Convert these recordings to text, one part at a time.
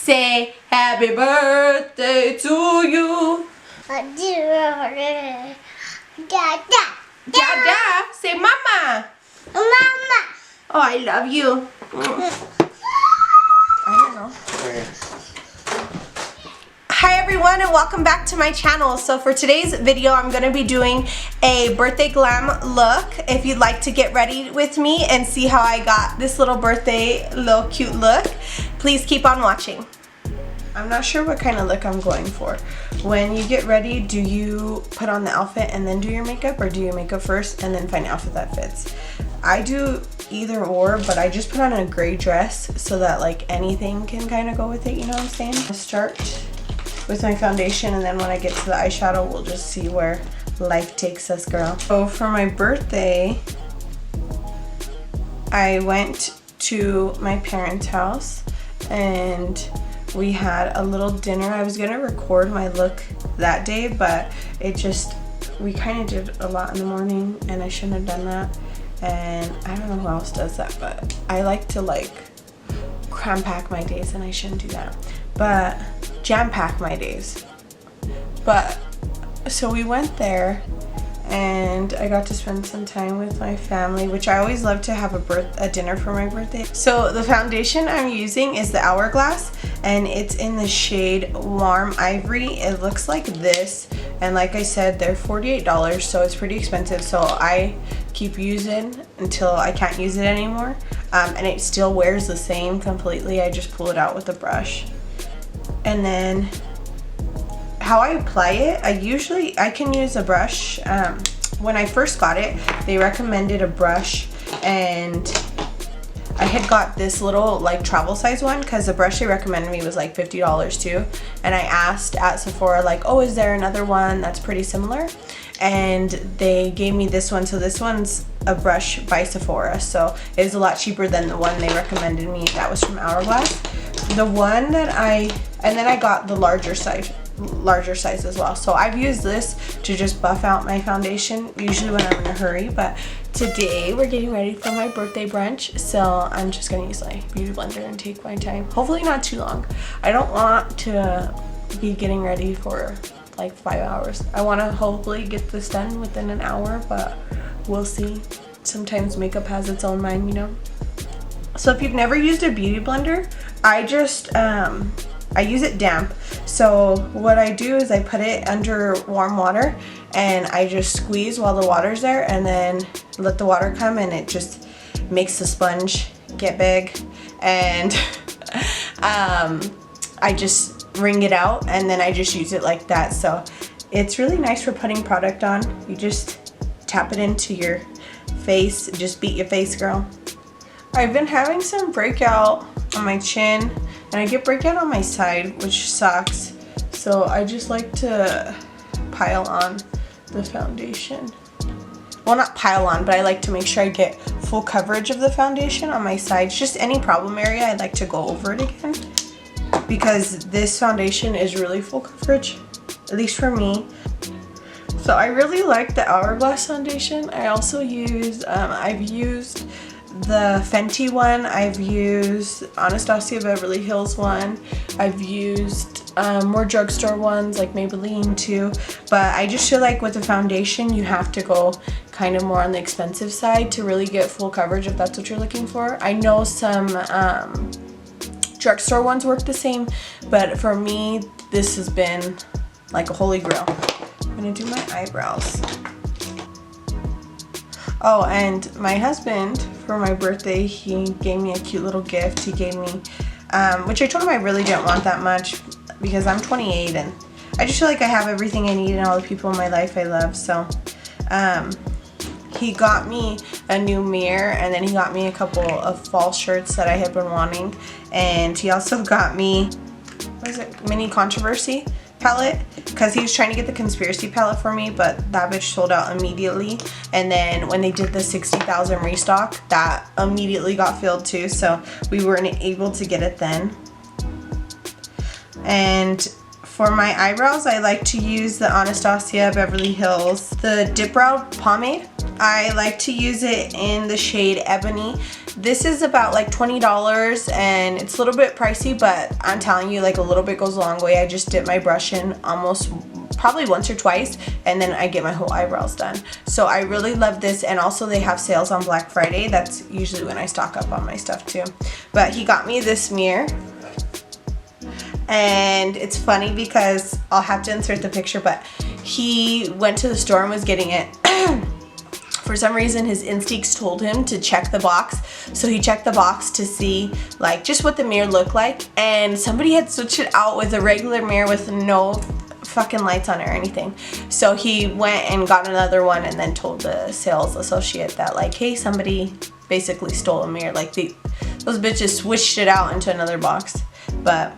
Say happy birthday to you. Dada. Dada. Say mama. Mama. Oh, I love you. I don't know. Hi everyone and welcome back to my channel. So for today's video I'm going to be doing a birthday glam look. If you'd like to get ready with me and see how I got this little birthday little cute look, please keep on watching. I'm not sure what kind of look I'm going for. When you get ready, do you put on the outfit and then do your makeup, or do you makeup first and then find an outfit that fits? I do either or, but I just put on a gray dress so that like anything can kind of go with it, you know what I'm saying? I'll start with my foundation, and then when I get to the eyeshadow, we'll just see where life takes us, girl. So for my birthday, I went to my parents' house and we had a little dinner. I was gonna record my look that day, but we kind of did a lot in the morning and I shouldn't have done that. And I don't know who else does that, but I like to like cram pack my days and I shouldn't do that. But jam pack my days. But so we went there and I got to spend some time with my family, which I always love to have a dinner for my birthday. So the foundation I'm using is the Hourglass and it's in the shade Warm Ivory. It looks like this, and like I said, they're $48, so it's pretty expensive. So I keep using until I can't use it anymore, and it still wears the same completely. I just pull it out with a brush. And then how I apply it, I can use a brush. When I first got it, they recommended a brush, and I had got this little like travel size one because the brush they recommended me was like $50 too. And I asked at Sephora like, oh, is there another one that's pretty similar? And they gave me this one. So this one's a brush by Sephora, so it is a lot cheaper than the one they recommended me that was from Hourglass. The one that and then I got the larger size as well. So I've used this to just buff out my foundation usually when I'm in a hurry, but today we're getting ready for my birthday brunch, so I'm just gonna use my beauty blender and take my time. Hopefully not too long. I don't want to be getting ready for like 5 hours. I want to hopefully get this done within an hour, but we'll see. Sometimes makeup has its own mind, you know. So if you've never used a beauty blender, I just I use it damp. So what I do is I put it under warm water and I just squeeze while the water's there, and then let the water come, and it just makes the sponge get big. And I just wring it out and then I just use it like that. So it's really nice for putting product on. You just tap it into your face, just beat your face, girl. I've been having some breakout on my chin, and I get breakout on my side, which sucks. So I just like to pile on the foundation. Well, not pile on, but I like to make sure I get full coverage of the foundation on my sides. Just any problem area, I like to go over it again, because this foundation is really full coverage, at least for me. So I really like the Hourglass foundation. I also use, I've used the Fenty one, I've used Anastasia Beverly Hills one, I've used more drugstore ones like Maybelline too, but I just feel like with the foundation you have to go kind of more on the expensive side to really get full coverage if that's what you're looking for. I know some drugstore ones work the same, but for me this has been like a holy grail. I'm gonna do my eyebrows. Oh, and my husband, for my birthday, he gave me a cute little gift. He gave me, which I told him I really didn't want that much because I'm 28 and I just feel like I have everything I need and all the people in my life I love. So he got me a new mirror, and then he got me a couple of fall shirts that I had been wanting. And he also got me, what is it, Mini Controversy palette, because he was trying to get the conspiracy palette for me, but that bitch sold out immediately. And then when they did the 60,000 restock, that immediately got filled too, so we weren't able to get it then. And for my eyebrows, I like to use the Anastasia Beverly Hills, the Dip Brow Pomade. I like to use it in the shade Ebony. This is about like $20 and it's a little bit pricey, but I'm telling you, like a little bit goes a long way. I just dip my brush in almost probably once or twice and then I get my whole eyebrows done. So I really love this, and also they have sales on Black Friday. That's usually when I stock up on my stuff too. But he got me this mirror. And it's funny because I'll have to insert the picture, but he went to the store and was getting it. For some reason his instincts told him to check the box, so he checked the box to see like just what the mirror looked like, and somebody had switched it out with a regular mirror with no fucking lights on it or anything. So he went and got another one and then told the sales associate that like, hey, somebody basically stole a mirror, like those bitches switched it out into another box. But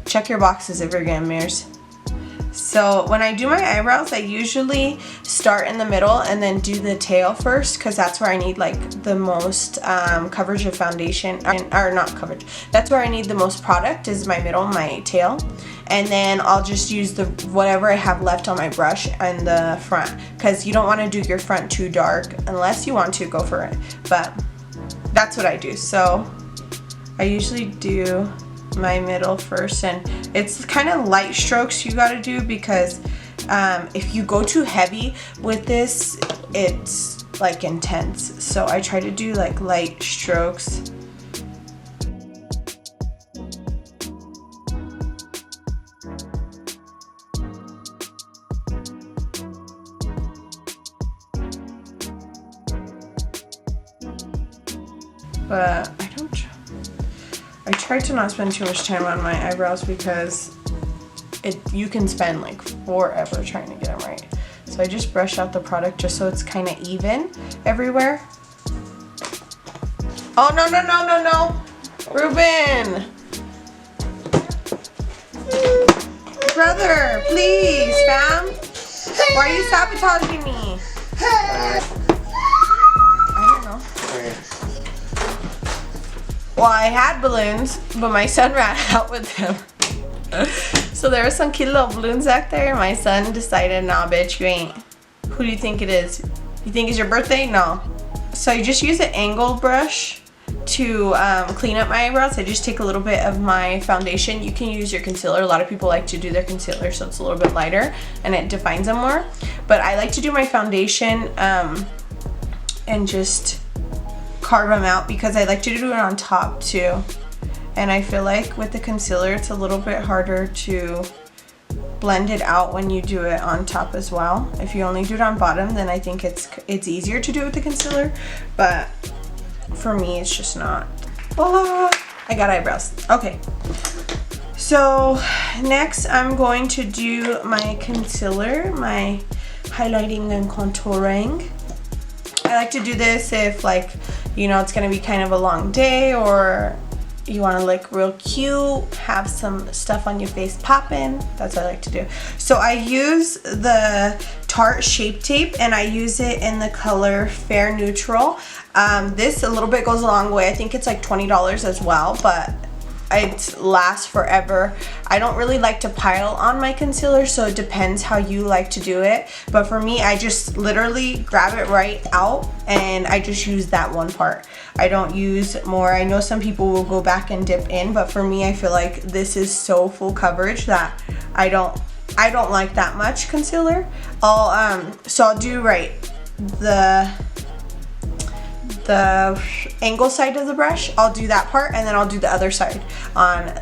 check your boxes if you're getting mirrors. So when I do my eyebrows, I usually start in the middle and then do the tail first, because that's where I need like the most coverage of foundation, or not coverage, that's where I need the most product, is my middle, my tail. And then I'll just use the whatever I have left on my brush and the front, because you don't want to do your front too dark unless you want to, go for it. But that's what I do. So I usually do my middle first, and it's kind of light strokes you gotta do, because if you go too heavy with this, it's like intense. So I try to do like light strokes. But I try to not spend too much time on my eyebrows, because you can spend like forever trying to get them right. So I just brush out the product just so it's kind of even everywhere. Oh, no, no, no, no, no. Ruben. Brother, please, fam. Why are you sabotaging me? I don't know. Well, I had balloons, but my son ran out with them. So there were some cute little balloons back there, and my son decided, nah, bitch, you ain't. Who do you think it is? You think it's your birthday? No. So I just use an angled brush to clean up my eyebrows. I just take a little bit of my foundation. You can use your concealer. A lot of people like to do their concealer so it's a little bit lighter and it defines them more. But I like to do my foundation and just carve them out, because I like to do it on top too. And I feel like with the concealer it's a little bit harder to blend it out when you do it on top as well. If you only do it on bottom, then I think it's easier to do it with the concealer, but for me it's just not. Oh, I got eyebrows. Okay, so next I'm going to do my concealer, my highlighting and contouring. I like to do this if, like, you know, it's gonna be kind of a long day, or you want to look real cute, have some stuff on your face popping. That's what I like to do. So I use the Tarte Shape Tape, and I use it in the color Fair Neutral. This a little bit goes a long way. I think it's like $20 as well, but it lasts forever. I don't really like to pile on my concealer, so it depends how you like to do it. But for me, I just literally grab it right out and I just use that one part. I don't use more. I know some people will go back and dip in, but for me, I feel like this is so full coverage that I don't like that much concealer. So I'll do right the angle side of the brush. I'll do that part, and then I'll do the other side on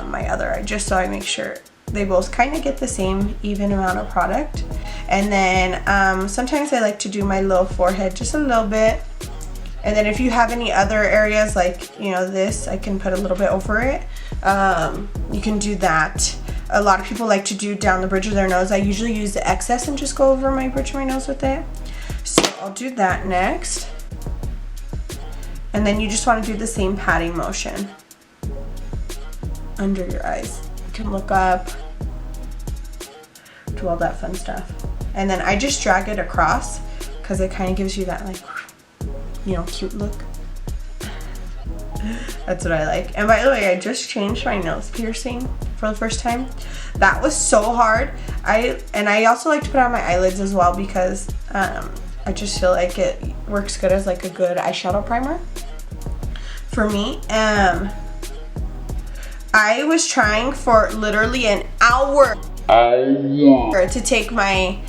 my other eye, just so I make sure they both kind of get the same even amount of product. And then sometimes I like to do my little forehead just a little bit, and then if you have any other areas, like, you know, this, I can put a little bit over it. You can do that. A lot of people like to do down the bridge of their nose. I usually use the excess and just go over my bridge of my nose with it. So I'll do that next. And then you just want to do the same patting motion under your eyes. You can look up, do all that fun stuff. And then I just drag it across, because it kind of gives you that, like, you know, cute look. That's what I like. And by the way, I just changed my nose piercing for the first time. That was so hard. I also like to put on my eyelids as well, because I just feel like it works good as like a good eyeshadow primer for me. I was trying for literally an hour to take my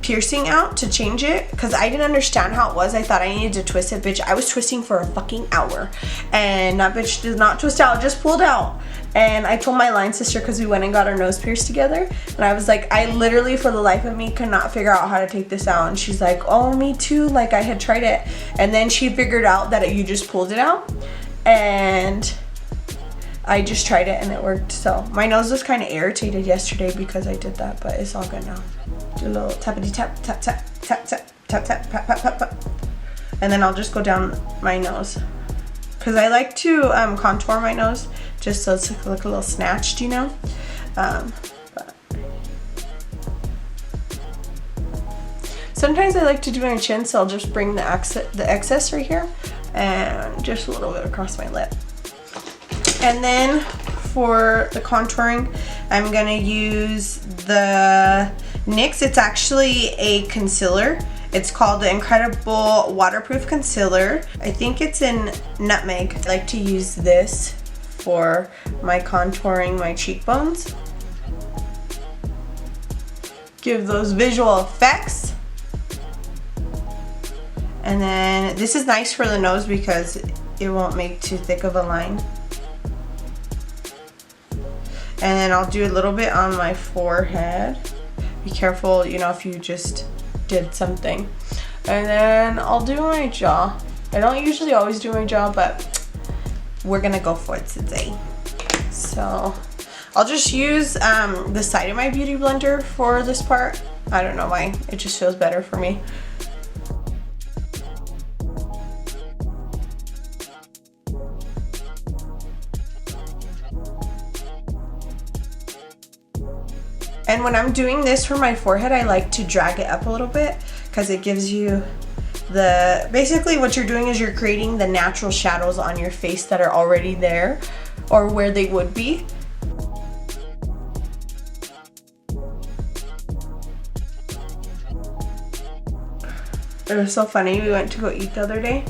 piercing out to change it because I didn't understand how it was. I thought I needed to twist it. Bitch, I was twisting for a fucking hour and that bitch did not twist out, just pulled out. And I told my line sister, because we went and got our nose pierced together, and I was like, I literally for the life of me could not figure out how to take this out. And she's like, oh, me too, like I had tried it. And then she figured out that you just pulled it out, and I just tried it and it worked. So my nose was kind of irritated yesterday because I did that, but it's all good now. Do a little tappity tap, tap, tap, tap, tap, tap, tap, tap, tap, tap, tap. And then I'll just go down my nose. Because I like to contour my nose just so it's like a little snatched, you know? But sometimes I like to do my chin, so I'll just bring the excess right here and just a little bit across my lip. And then for the contouring, I'm gonna use the NYX. It's actually a concealer. It's called the Incredible Waterproof Concealer. I think it's in Nutmeg. I like to use this for my contouring my cheekbones. Give those visual effects. And then this is nice for the nose because it won't make too thick of a line. And then I'll do a little bit on my forehead. Be careful, you know, if you just did something. And then I'll do my jaw. I don't usually always do my jaw, but we're gonna go for it today. So I'll just use the side of my beauty blender for this part. I don't know why, it just feels better for me. And when I'm doing this for my forehead, I like to drag it up a little bit because it gives you the, basically what you're doing is you're creating the natural shadows on your face that are already there or where they would be. It was so funny, we went to go eat the other day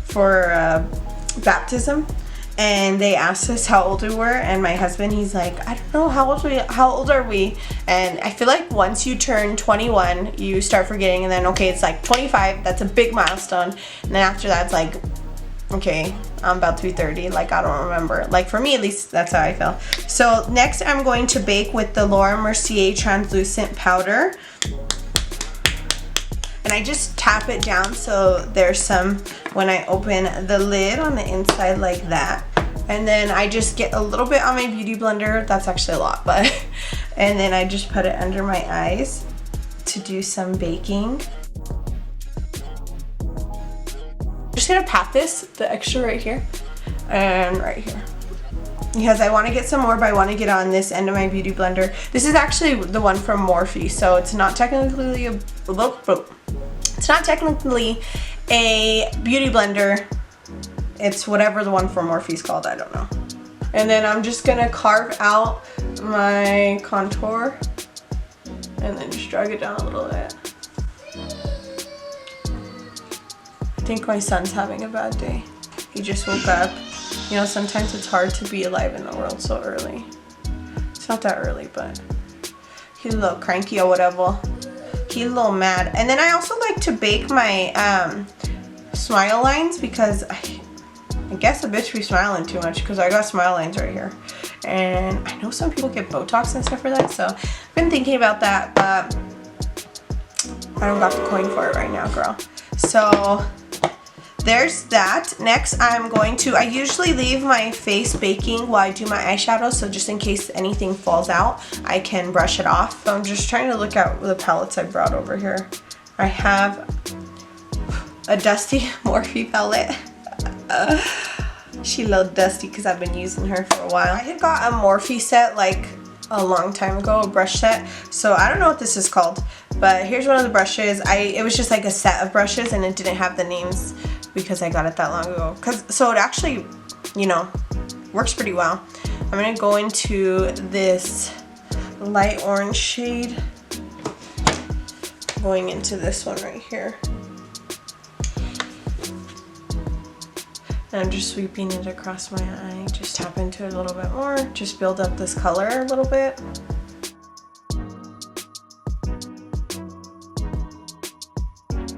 for baptism. And they asked us how old we were, and my husband, he's like, I don't know, how old are we? And I feel like once you turn 21, you start forgetting, and then, okay, it's like 25, that's a big milestone. And then after that, it's like, okay, I'm about to be 30, like, I don't remember. Like, for me, at least, that's how I feel. So, next, I'm going to bake with the Laura Mercier translucent powder. And I just tap it down so there's some when I open the lid on the inside like that. And then I just get a little bit on my beauty blender. That's actually a lot, but. And then I just put it under my eyes to do some baking. I'm just gonna pat this, the extra right here and right here. Because I want to get some more, but I want to get on this end of my beauty blender. This is actually the one from Morphe, so it's not technically a beauty blender. It's whatever the one from Morphe is called, I don't know. And then I'm just gonna carve out my contour and then just drag it down a little bit. I think my son's having a bad day. He just woke up. You know, sometimes it's hard to be alive in the world so early. It's not that early, but he's a little cranky or whatever. He's a little mad. And then I also like to bake my smile lines because I guess a bitch be smiling too much because I got smile lines right here. And I know some people get Botox and stuff for that, so I've been thinking about that, but I don't got the coin for it right now, girl. So there's that. Next, I'm going to, I usually leave my face baking while I do my eyeshadow, so just in case anything falls out, I can brush it off. So I'm just trying to look at the palettes I brought over here. I have a dusty Morphe palette. She's a little dusty because I've been using her for a while. I had got a Morphe set like a long time ago, a brush set. So I don't know what this is called, but here's one of the brushes. It was just like a set of brushes and it didn't have the names because I got it that long ago. So it actually, you know, works pretty well. I'm gonna go into this light orange shade going into this one right here. And I'm just sweeping it across my eye. Just tap into it a little bit more. Just build up this color a little bit.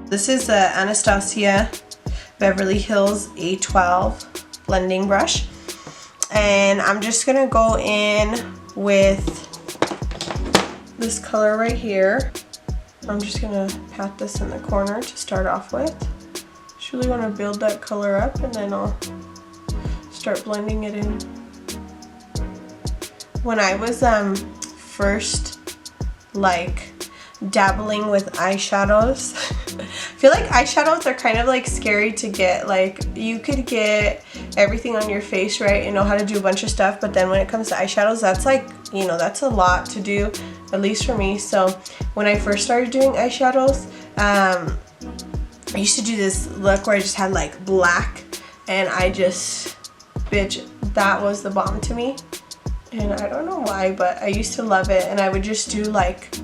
This is the Anastasia Beverly Hills A12 blending brush. And I'm just gonna go in with this color right here. I'm just gonna pat this in the corner to start off with. Just really wanna build that color up and then I'll start blending it in. When I was first like dabbling with eyeshadows, I feel like eyeshadows are kind of like scary to get. Like you could get everything on your face, right, and know how to do a bunch of stuff, but then when it comes to eyeshadows, that's like, you know, that's a lot to do, at least for me. So when I first started doing eyeshadows, I used to do this look where I just had like black, and I just, bitch, that was the bomb to me. And I don't know why, but I used to love it. And I would just do like,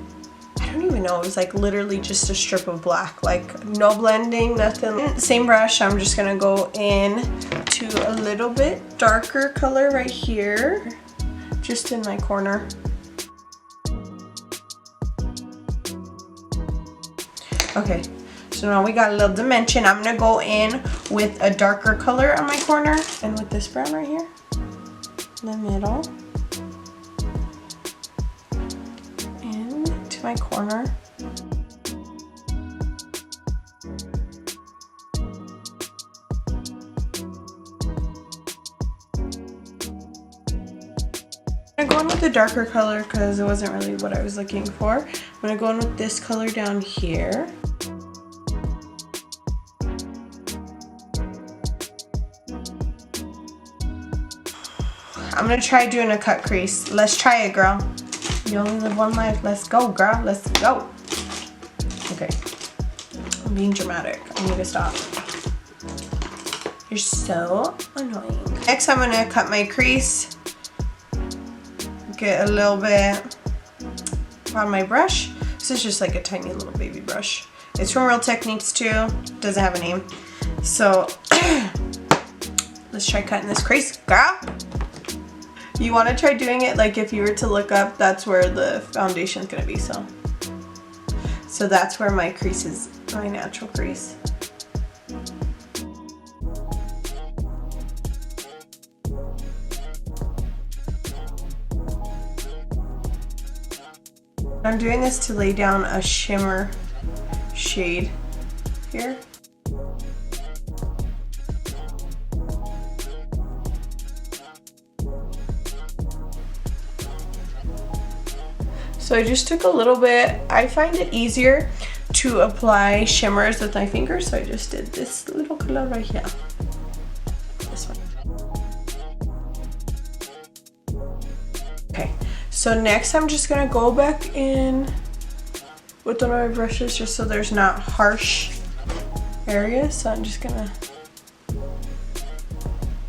I don't even know, it was like literally just a strip of black, like no blending, nothing. Same brush, I'm just gonna go in to a little bit darker color right here, just in my corner. Okay, so now we got a little dimension. I'm gonna go in with a darker color on my corner and with this brown right here in the middle. My corner. I'm gonna go in with the darker color because it wasn't really what I was looking for. I'm gonna go in with this color down here. I'm gonna try doing a cut crease. Let's try it, girl. You only live one life. Let's go, girl. Let's go. Okay. I'm being dramatic. I need to stop. You're so annoying. Next, I'm gonna cut my crease. Get a little bit on my brush. This is just like a tiny little baby brush. It's from Real Techniques too. Doesn't have a name. So let's try cutting this crease, girl. You want to try doing it like if you were to look up, that's where the foundation's gonna be. So that's where my crease is, my natural crease. I'm doing this to lay down a shimmer shade here. So I just took a little bit. I find it easier to apply shimmers with my fingers, so I just did this little color right here. This one. Okay, so next I'm just gonna go back in with one of my brushes just so there's not harsh areas. So I'm just gonna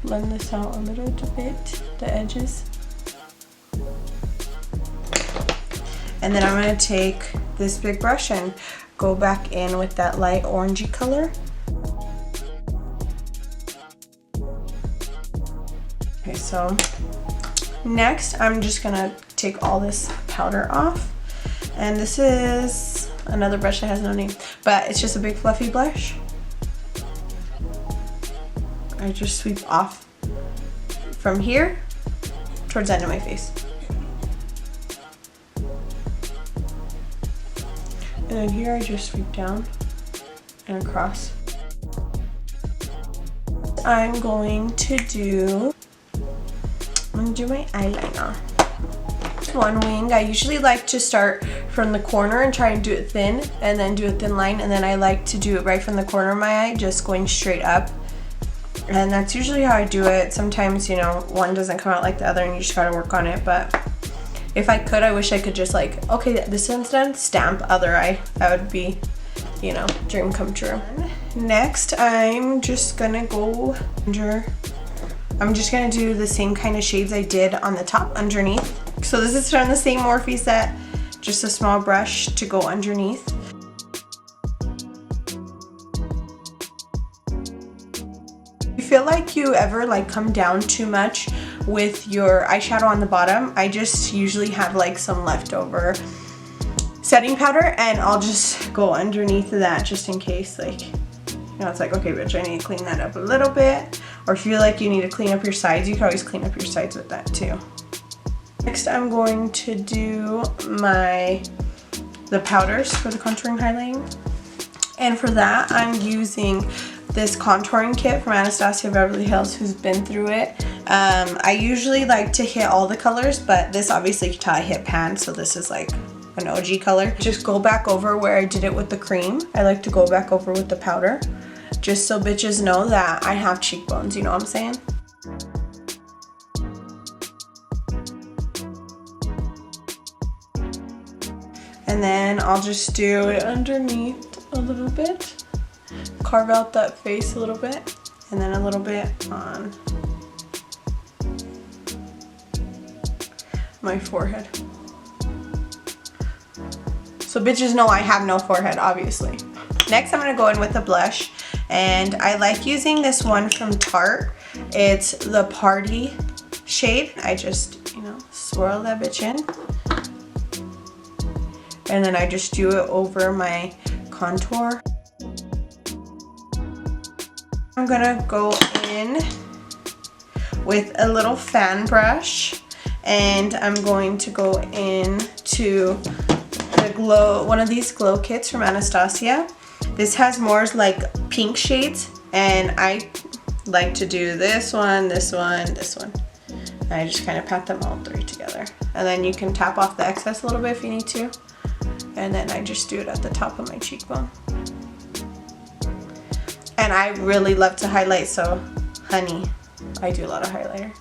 blend this out a little bit, the edges. And then I'm going to take this big brush and go back in with that light orangey color. Okay, so next I'm just going to take all this powder off. And this is another brush that has no name, but it's just a big fluffy brush. I just sweep off from here towards the end of my face. And then here I just sweep down and across. I'm going to do my eyeliner. One wing. I usually like to start from the corner and try and do it thin and then do a thin line, and then I like to do it right from the corner of my eye, just going straight up. And that's usually how I do it. Sometimes, you know, one doesn't come out like the other and you just gotta work on it, but if I could, I wish I could just like, okay, this one's done, stamp other eye. That would be, you know, dream come true. Next, I'm just gonna go under, I'm just gonna do the same kind of shades I did on the top underneath. So this is from the same Morphe set, just a small brush to go underneath. feel like you ever like come down too much with your eyeshadow on the bottom, I just usually have like some leftover setting powder, and I'll just go underneath of that just in case, like, you know, it's like, okay, bitch, I need to clean that up a little bit. Or if you feel like you need to clean up your sides, you can always clean up your sides with that too. Next, I'm going to do the powders for the contouring highlighting. And for that, I'm using this contouring kit from Anastasia Beverly Hills, who's been through it. I usually like to hit all the colors, but this obviously you can tell I hit pan, so this is like an OG color. Just go back over where I did it with the cream. I like to go back over with the powder, just so bitches know that I have cheekbones, you know what I'm saying? And then I'll just do it underneath a little bit. Carve out that face a little bit, and then a little bit on my forehead. So bitches know I have no forehead, obviously. Next, I'm gonna go in with a blush, and I like using this one from Tarte. It's the Party shade. I just, you know, swirl that bitch in. And then I just do it over my contour. I'm gonna go in with a little fan brush, and I'm going to go in to one of these glow kits from Anastasia. This has more like pink shades, and I like to do this one, this one, this one. And I just kind of pat them all three together. And then you can tap off the excess a little bit if you need to. And then I just do it at the top of my cheekbone. And I really love to highlight, so honey, I do a lot of highlighter.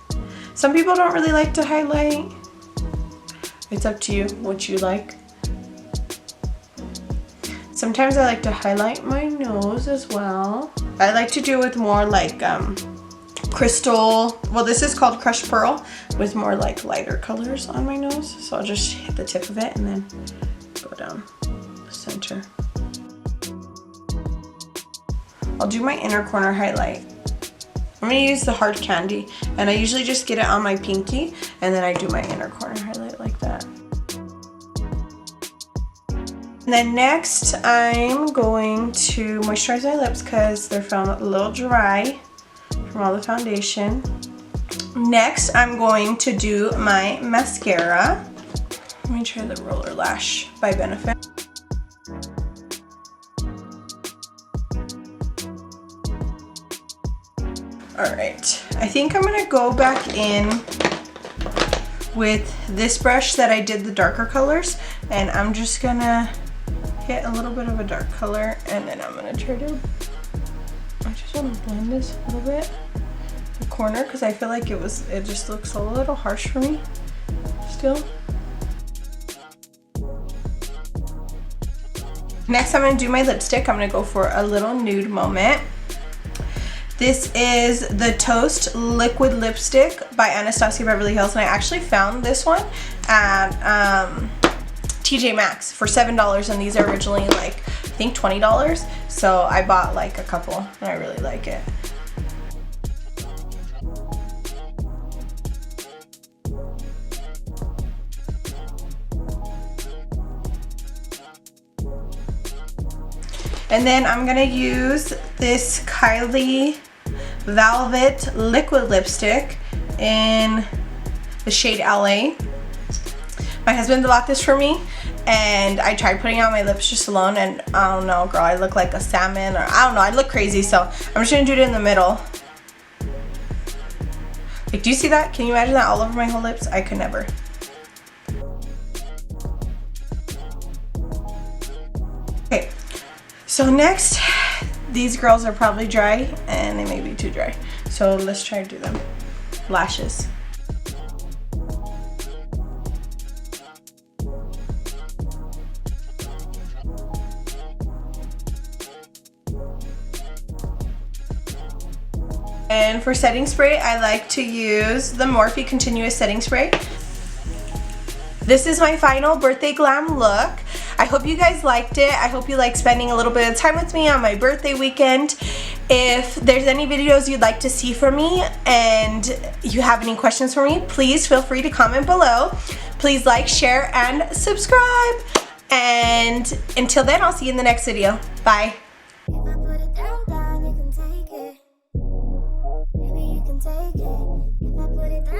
Some people don't really like to highlight. It's up to you what you like. Sometimes I like to highlight my nose as well. I like to do it with more like crystal, well, this is called Crushed Pearl, with more like lighter colors on my nose. So I'll just hit the tip of it and then go down the center. I'll do my inner corner highlight. I'm gonna use the hard candy, and I usually just get it on my pinky, and then I do my inner corner highlight like that. And then next, I'm going to moisturize my lips because they're feeling a little dry from all the foundation. Next, I'm going to do my mascara. Let me try the Roller Lash by Benefit. Alright, I think I'm gonna go back in with this brush that I did the darker colors, and I'm just gonna hit a little bit of a dark color, and then I'm gonna try to, I just wanna blend this a little bit, the corner, because I feel like it just looks a little harsh for me still. Next, I'm gonna do my lipstick. I'm gonna go for a little nude moment. This is the Toast Liquid Lipstick by Anastasia Beverly Hills, and I actually found this one at TJ Maxx for $7, and these are originally like, I think $20. So I bought like a couple, and I really like it. And then I'm gonna use this Kylie Velvet Liquid Lipstick in the shade LA. My husband bought this for me, and I tried putting on my lips just alone, and I don't know, girl, I look like a salmon, or I don't know, I look crazy, so I'm just gonna do it in the middle. Like, do you see that? Can you imagine that all over my whole lips? I could never. Okay, so next, these girls are probably dry, and they may be too dry. So let's try to do them. Lashes. And for setting spray, I like to use the Morphe Continuous Setting Spray. This is my final birthday glam look. I hope you guys liked it. I hope you like spending a little bit of time with me on my birthday weekend. If there's any videos you'd like to see from me and you have any questions for me, please feel free to comment below. Please like, share, and subscribe. And until then, I'll see you in the next video. Bye. If I put it down, you can take it. Maybe you can take it. If I put it down.